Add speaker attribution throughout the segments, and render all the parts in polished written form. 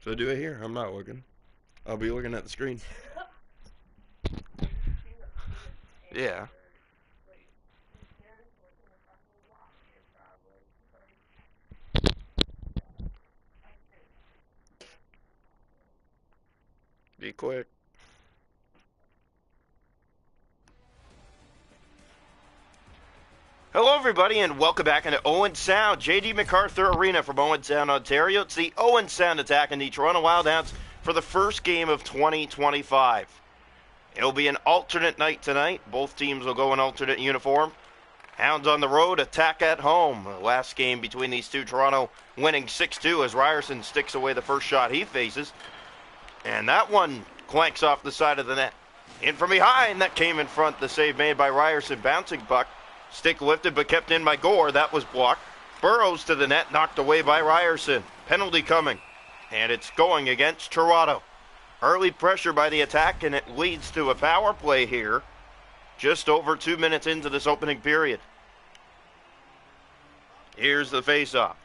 Speaker 1: So do it here. I'm not looking. I'll be looking at the screen. Yeah. Be quick. Hello, everybody, and welcome back into Owen Sound, J.D. MacArthur Arena from Owen Sound, Ontario. It's the Owen Sound attack in the Toronto Wildhounds for the first game of 2025. It'll be an alternate night tonight. Both teams will go in alternate uniform. Hounds on the road, attack at home. The last game between these two, Toronto winning 6-2 as Ryerson sticks away the first shot he faces. And that one clanks off the side of the net. In from behind, that came in front. The save made by Ryerson, bouncing puck. Stick lifted but kept in by Gore. That was blocked. Burrows to the net, knocked away by Ryerson. Penalty coming. And it's going against Toronto. Early pressure by the attack, and it leads to a power play here. Just over 2 minutes into this opening period. Here's the face-off.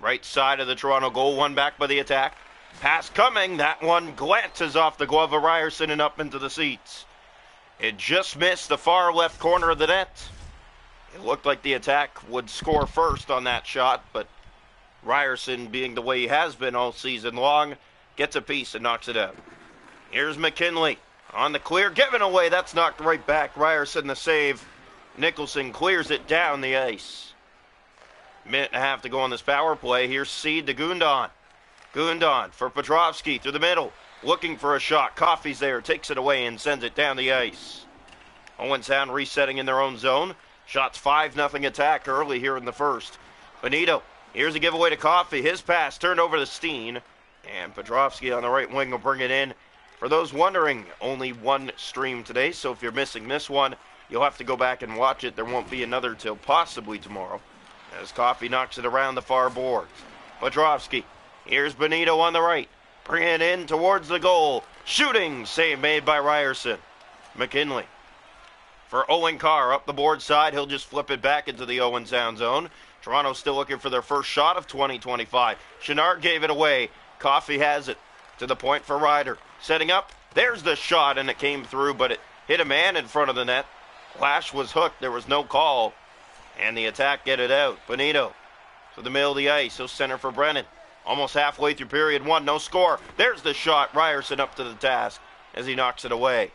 Speaker 1: Right side of the Toronto goal, one back by the attack. Pass coming. That one glances off the glove of Ryerson and up into the seats. It just missed the far left corner of the net. It looked like the attack would score first on that shot, but Ryerson, being the way he has been all season long, gets a piece and knocks it out. Here's McKinley on the clear, given away. That's knocked right back. Ryerson the save. Nicholson clears it down the ice. Minute and a half to go on this power play. Here's Seed to Gundon. Gundon for Petrovsky through the middle, looking for a shot. Coffey's there, takes it away and sends it down the ice. Owen Sound resetting in their own zone. Shots 5-0 attack early here in the first. Benito, here's a giveaway to Coffey. His pass turned over to Steen. And Petrovsky on the right wing will bring it in. For those wondering, only one stream today, so if you're missing this one, you'll have to go back and watch it. There won't be another till possibly tomorrow, as Coffey knocks it around the far boards. Petrovsky, here's Benito on the right. Bring it in towards the goal. Shooting, save made by Ryerson. McKinley. For Owen Carr up the board side, he'll just flip it back into the Owen Sound zone. Toronto still looking for their first shot of 2025. Chenard gave it away. Coffey has it to the point for Ryder. Setting up. There's the shot, and it came through, but it hit a man in front of the net. Lash was hooked. There was no call. And the attack get it out. Benito to the middle of the ice. He'll center for Brennan. Almost halfway through period one. No score. There's the shot. Ryerson up to the task as he knocks it away.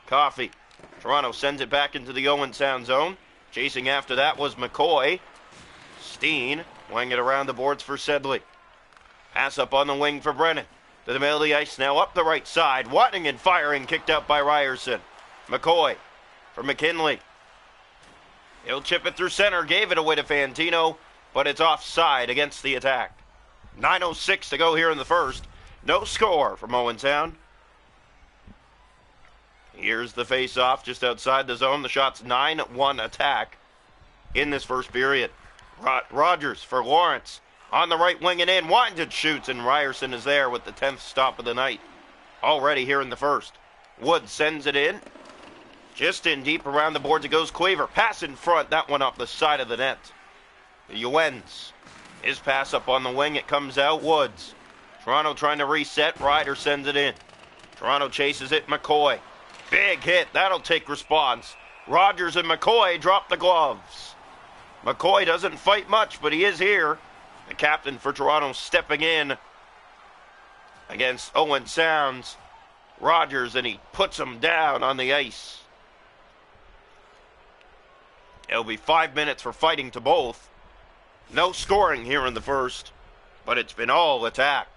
Speaker 1: Coffey. Toronto sends it back into the Owen Sound zone. Chasing after that was McCoy. Steen weighing it around the boards for Sedley. Pass up on the wing for Brennan. To the middle of the ice now, up the right side. Watting and firing, kicked out by Ryerson. McCoy for McKinley. He'll chip it through center. Gave it away to Fantino, but it's offside against the attack. 9:06 to go here in the first. No score from Owen Sound. Here's the face-off just outside the zone. The shot's 9-1 attack in this first period. Rogers for Lawrence. On the right wing and in. Winded shoots, and Ryerson is there with the 10th stop of the night. Already here in the first. Wood sends it in. Just in deep around the boards it goes. Cleaver. Pass in front. That one off the side of the net. Ewens. His pass up on the wing. It comes out. Woods. Toronto trying to reset. Ryder sends it in. Toronto chases it. McCoy. Big hit. That'll take response. Rogers and McCoy drop the gloves. McCoy doesn't fight much, but he is here. The captain for Toronto stepping in against Owen Sound's Rogers, and he puts him down on the ice. It'll be 5 minutes for fighting to both. No scoring here in the first, but it's been all attack.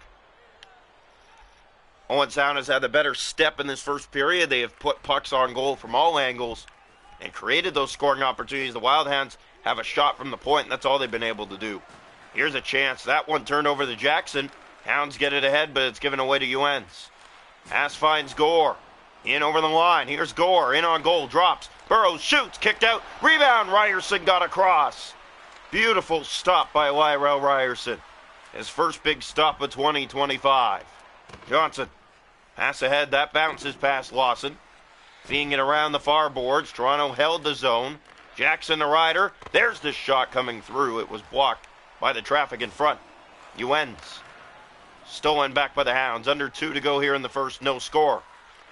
Speaker 1: Owen Sound has had the better step in this first period. They have put pucks on goal from all angles and created those scoring opportunities. The Wildhounds have a shot from the point, and that's all they've been able to do. Here's a chance. That one turned over to Jackson. Hounds get it ahead, but it's given away to Ewens. Pass finds Gore. In over the line. Here's Gore. In on goal. Drops. Burrows shoots. Kicked out. Rebound. Ryerson got across. Beautiful stop by Lyrell Ryerson. His first big stop of 2025. Johnson. Pass ahead. That bounces past Lawson. Feeing it around the far boards. Toronto held the zone. Jackson the rider. There's the shot coming through. It was blocked by the traffic in front. Ewens. Stolen back by the Hounds. Under 2 to go here in the first. No score.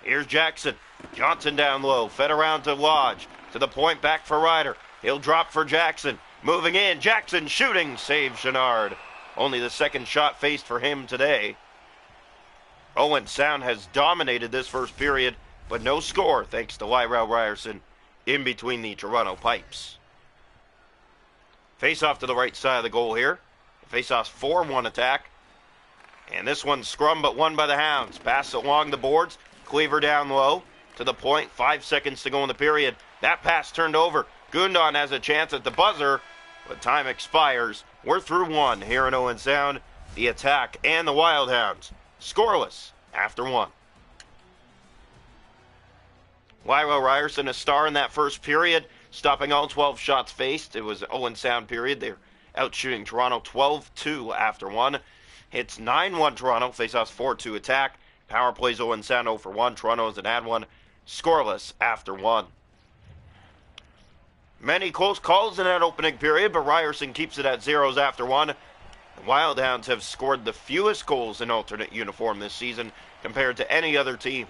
Speaker 1: Here's Jackson. Johnson down low. Fed around to Lodge. To the point, back for Ryder. He'll drop for Jackson. Moving in. Jackson shooting. Save Chenard. Only the second shot faced for him today. Owen Sound has dominated this first period, but no score thanks to Lyle Ryerson in between the Toronto pipes. Face off to the right side of the goal here. Face-off's 4-1 attack. And this one's scrum, but won by the Hounds. Pass along the boards. Cleaver down low. To the point. 5 seconds to go in the period. That pass turned over. Gundon has a chance at the buzzer, but time expires. We're through 1 here in Owen Sound. The Attack and the Wild Hounds scoreless after 1. Lyle Ryerson, a star in that first period, stopping all 12 shots faced. It was an Owen Sound period. They're out shooting Toronto 12-2 after 1. Hits 9-1 Toronto. Faceoffs 4-2 attack. Power plays Owen Sound 0 for 1. Toronto is an add 1. Scoreless after 1. Many close calls in that opening period, but Ryerson keeps it at zeros after 1. The Wild Hounds have scored the fewest goals in alternate uniform this season compared to any other team.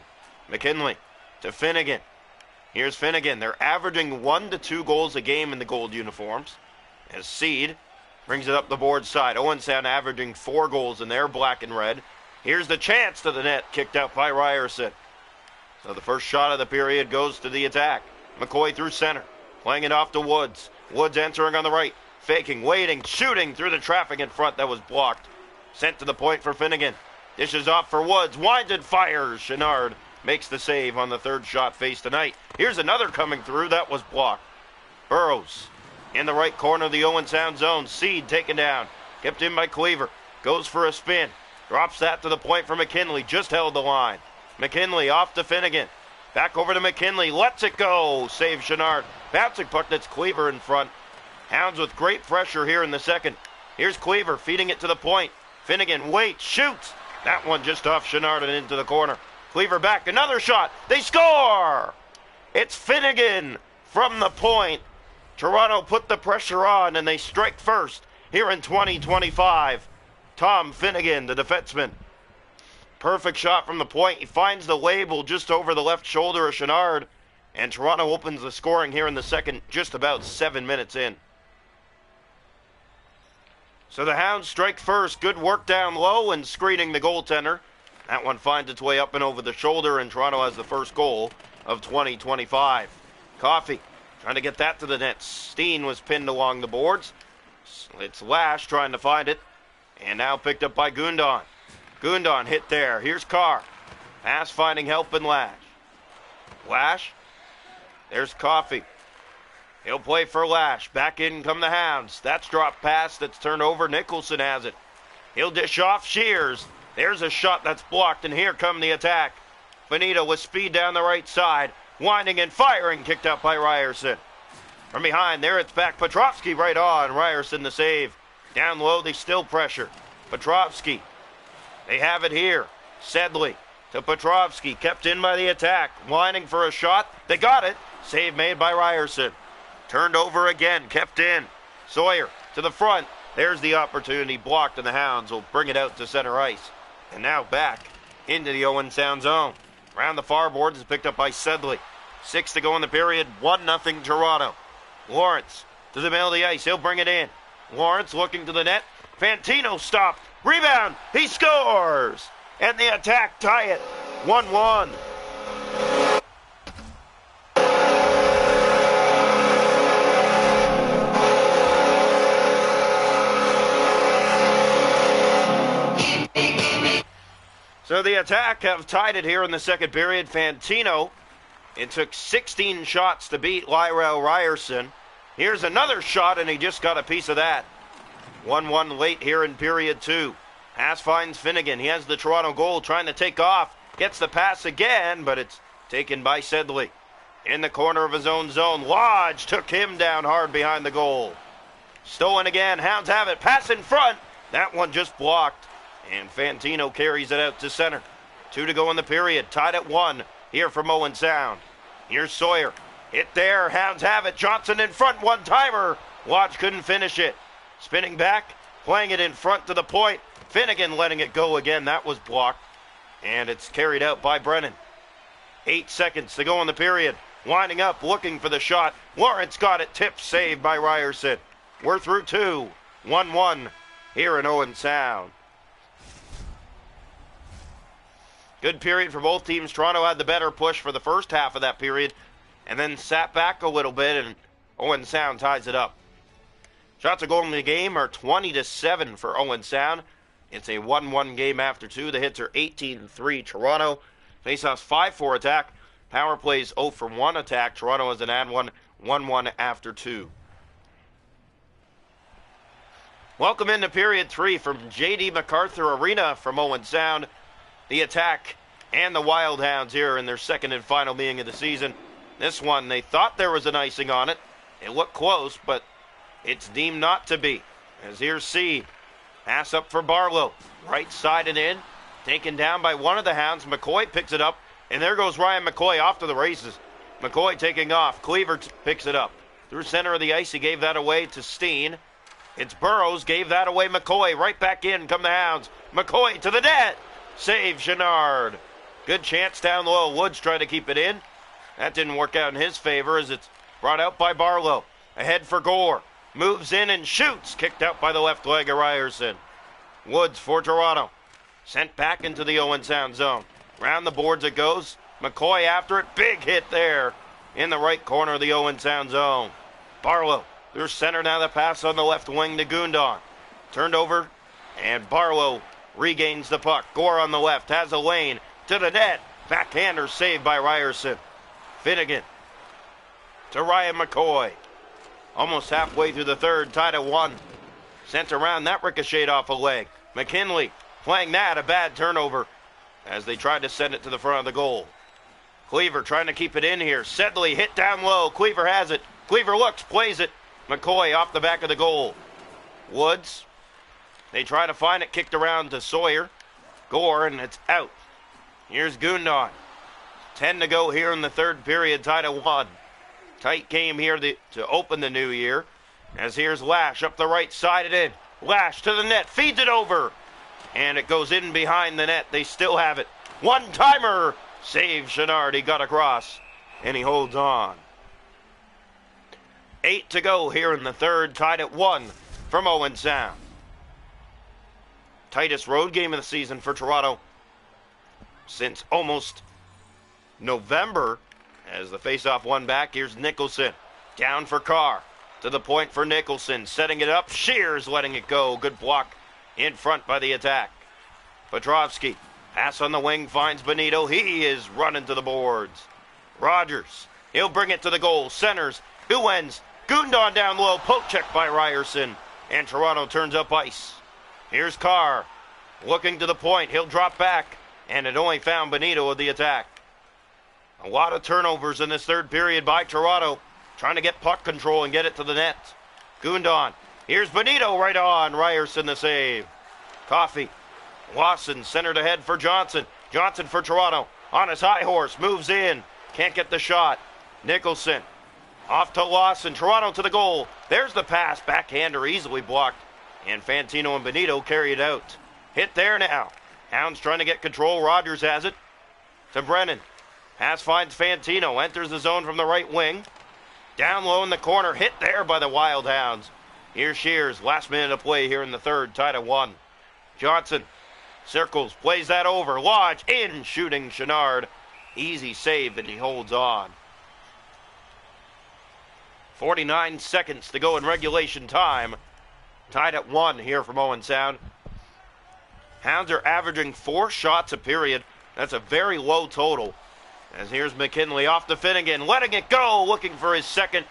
Speaker 1: McKinley to Finnegan. Here's Finnegan. They're averaging 1 to 2 goals a game in the gold uniforms. As Seed brings it up the board side. Owen Sound averaging 4 goals in their black and red. Here's the chance to the net, kicked out by Ryerson. So the first shot of the period goes to the Attack. McCoy through center, playing it off to Woods. Woods entering on the right, faking, waiting, shooting through the traffic in front that was blocked. Sent to the point for Finnegan. Dishes off for Woods, winds and fires. Chenard makes the save on the third shot faced tonight. Here's another coming through, that was blocked. Burrows in the right corner of the Owen Sound zone. Seed taken down, kept in by Cleaver. Goes for a spin, drops that to the point for McKinley, just held the line. McKinley off to Finnegan. Back over to McKinley, lets it go. Save Chenard. Bouncing puck, that's Cleaver in front. Hounds with great pressure here in the second. Here's Cleaver feeding it to the point. Finnegan waits, shoots. That one just off Chenard and into the corner. Cleaver back, another shot. They score! It's Finnegan from the point. Toronto put the pressure on and they strike first here in 2025. Tom Finnegan, the defenseman. Perfect shot from the point. He finds the label just over the left shoulder of Chenard. And Toronto opens the scoring here in the second, just about 7 minutes in. So the Hounds strike first. Good work down low and screening the goaltender. That one finds its way up and over the shoulder, and Toronto has the first goal of 2025. Coffey trying to get that to the net. Steen was pinned along the boards. It's Lash trying to find it. And now picked up by Gundon. Gundon hit there. Here's Carr. Pass finding help in Lash. Lash. There's Coffey. He'll play for Lash. Back in come the Hounds. That's dropped pass that's turned over. Nicholson has it. He'll dish off Shears. There's a shot that's blocked, and here come the Attack. Finito with speed down the right side. Winding and firing, kicked out by Ryerson. From behind, there it's back. Petrovsky right on. Ryerson the save. Down low, they still pressure. Petrovsky. They have it here. Sedley to Petrovsky. Kept in by the Attack. Winding for a shot. They got it. Save made by Ryerson. Turned over again. Kept in. Sawyer to the front. There's the opportunity. Blocked, and the Hounds will bring it out to center ice. And now back into the Owen Sound zone. Around the far boards is picked up by Sedley. 6 to go in the period. 1-0 Toronto. Lawrence to the middle of the ice. He'll bring it in. Lawrence looking to the net. Fantino stopped. Rebound. He scores. And the Attack tie it. 1-1. So the Attack have tied it here in the second period. Fantino, it took 16 shots to beat Lyle Ryerson. Here's another shot, and he just got a piece of that. 1-1 late here in period 2. Pass finds Finnegan. He has the Toronto goal trying to take off. Gets the pass again, but it's taken by Sedley. In the corner of his own zone, Lodge took him down hard behind the goal. Stolen again. Hounds have it. Pass in front. That one just blocked. And Fantino carries it out to center. 2 to go in the period. Tied at 1 here from Owen Sound. Here's Sawyer. Hit there. Hounds have it. Johnson in front. One-timer. Lodge couldn't finish it. Spinning back. Playing it in front to the point. Finnegan letting it go again. That was blocked. And it's carried out by Brennan. 8 seconds to go in the period. Winding up, looking for the shot. Lawrence got it. Tipped, saved by Ryerson. We're through 2. 1-1 here in Owen Sound. Good period for both teams. Toronto had the better push for the first half of that period and then sat back a little bit, and Owen Sound ties it up. Shots a goal in the game are 20-7 for Owen Sound. It's a 1-1 game after 2. The hits are 18-3 Toronto. Faceoffs 5-4 attack. Power plays 0-for-1 attack. Toronto has an ad 1-1 after 2. Welcome into period 3 from J.D. MacArthur Arena from Owen Sound. The Attack and the Wild Hounds here in their second and final meeting of the season. This one, they thought there was an icing on it. It looked close, but it's deemed not to be. As here's C. Pass up for Barlow. Right side and in. Taken down by one of the Hounds. McCoy picks it up. And there goes Ryan McCoy off to the races. McCoy taking off. Cleaver picks it up. Through center of the ice, he gave that away to Steen. It's Burrows. Gave that away. McCoy right back in. Come the Hounds. McCoy to the net. Save Chenard. Good chance down low. Woods trying to keep it in. That didn't work out in his favor as it's brought out by Barlow. Ahead for Gore. Moves in and shoots. Kicked out by the left leg of Ryerson. Woods for Toronto. Sent back into the Owen Sound zone. Round the boards it goes. McCoy after it. Big hit there in the right corner of the Owen Sound zone. Barlow. Through center now, the pass on the left wing to Gundon. Turned over and Barlow regains the puck. Gore on the left has a lane to the net. Backhander saved by Ryerson. Finnegan to Ryan McCoy. Almost halfway through the third, tied at 1. Sent around, that ricocheted off a leg. McKinley playing that, a bad turnover as they tried to send it to the front of the goal. Cleaver trying to keep it in here. Sedley hit down low. Cleaver has it. Cleaver looks, plays it. McCoy off the back of the goal. Woods. They try to find it, kicked around to Sawyer. Gore, and it's out. Here's Gundon. 10 to go here in the third period, tied at 1. Tight game here to open the new year. As here's Lash up the right side and in. Lash to the net, feeds it over. And it goes in behind the net. They still have it. One-timer. Save Chenard. He got across, and he holds on. 8 to go here in the third, tied at 1 from Owen Sound. Tightest road game of the season for Toronto since almost November. As the faceoff won back, here's Nicholson. Down for Carr. To the point for Nicholson. Setting it up. Shears letting it go. Good block in front by the Attack. Petrovsky. Pass on the wing finds Benito. He is running to the boards. Rogers. He'll bring it to the goal. Centers. Who wins? Gundon down low. Poke check by Ryerson. And Toronto turns up ice. Here's Carr. Looking to the point. He'll drop back. And it only found Benito of the Attack. A lot of turnovers in this third period by Toronto. Trying to get puck control and get it to the net. Gundon. Here's Benito right on. Ryerson the save. Coffey. Lawson centered ahead for Johnson. Johnson for Toronto. On his high horse. Moves in. Can't get the shot. Nicholson. Off to Lawson. Toronto to the goal. There's the pass. Backhander easily blocked. And Fantino and Benito carry it out. Hit there now. Hounds trying to get control. Rogers has it. To Brennan. Pass finds Fantino. Enters the zone from the right wing. Down low in the corner. Hit there by the Wild Hounds. Here's Shears. Last minute of play here in the third. Tied at 1. Johnson. Circles. Plays that over. Lodge in. Shooting Chenard. Easy save, and he holds on. 49 seconds to go in regulation time. Tied at 1 here from Owen Sound. Hounds are averaging 4 shots a period. That's a very low total. As here's McKinley off to Finnegan, letting it go, looking for his second.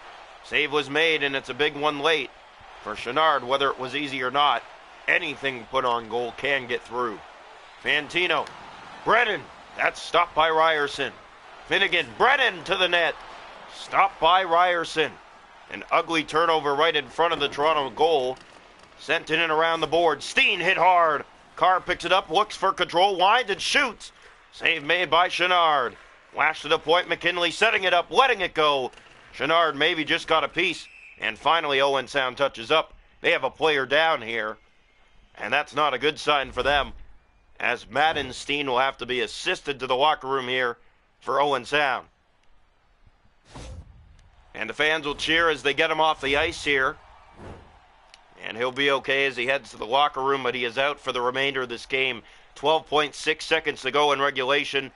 Speaker 1: Save was made, and it's a big one late for Chenard. Whether it was easy or not, anything put on goal can get through. Fantino. Brennan. That's stopped by Ryerson. Finnegan. Brennan to the net. Stopped by Ryerson. An ugly turnover right in front of the Toronto goal. Sent in and around the board. Steen hit hard. Carr picks it up, looks for control, winds and shoots. Save made by Chenard. Lash to the point, McKinley setting it up, letting it go. Chenard maybe just got a piece. And finally Owen Sound touches up. They have a player down here. And that's not a good sign for them, as Maddenstein will have to be assisted to the locker room here for Owen Sound. And the fans will cheer as they get him off the ice here. And he'll be okay as he heads to the locker room, but he is out for the remainder of this game. 12.6 seconds to go in regulation.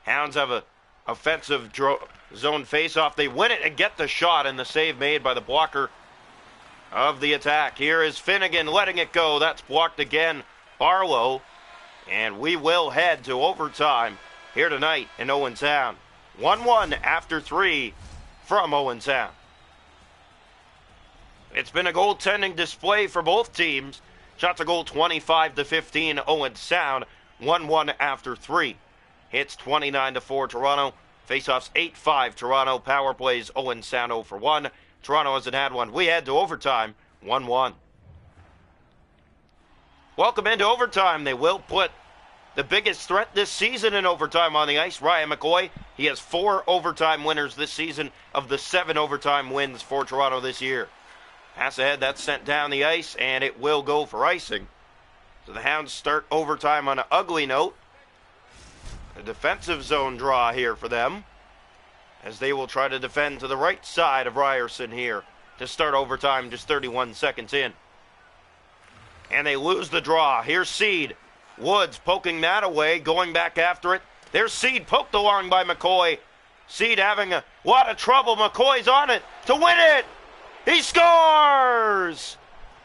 Speaker 1: Hounds have a offensive zone face-off. They win it and get the shot, and the save made by the blocker of the attack. Here is Finnegan letting it go. That's blocked again. Barlow. And we will head to overtime here tonight in Owen Sound. 1-1 after 3 from Owen Sound. It's been a goaltending display for both teams. Shots a goal 25-15 Owen Sound. 1-1 after 3. Hits 29-4 Toronto. Faceoffs 8-5 Toronto. Power plays Owen Sound 0 for 1. Toronto hasn't had one. We head to overtime. 1-1. Welcome into overtime. They will put the biggest threat this season in overtime on the ice, Ryan McCoy. He has 4 overtime winners this season of the 7 overtime wins for Toronto this year. Pass ahead, that's sent down the ice, and it will go for icing. So the Hounds start overtime on an ugly note. A defensive zone draw here for them, as they will try to defend to the right side of Ryerson here to start overtime just 31 seconds in. And they lose the draw. Here's Seed. Woods poking that away, going back after it. There's Seed poked along by McCoy. Seed having a lot of trouble. McCoy's on it to win it. He scores!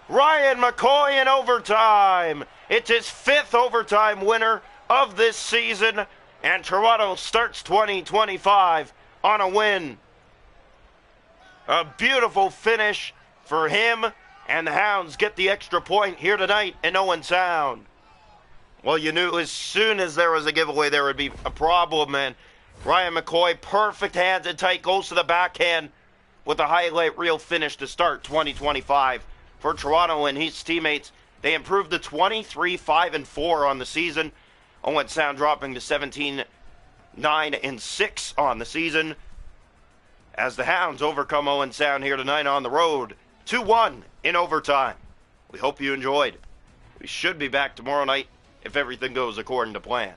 Speaker 1: Ryan McCoy in overtime. It's his 5th overtime winner of this season, and Toronto starts 2025 on a win. A beautiful finish for him, and the Hounds get the extra point here tonight in Owen Sound. Well, you knew as soon as there was a giveaway there would be a problem, and Ryan McCoy, perfect hands and tight, goes to the backhand with a highlight reel finish to start 2025 for Toronto and his teammates. They improved to 23-5-4 on the season. Owen Sound dropping to 17-9-6 on the season, as the Hounds overcome Owen Sound here tonight on the road 2-1 in overtime. We hope you enjoyed. We should be back tomorrow night if everything goes according to plan.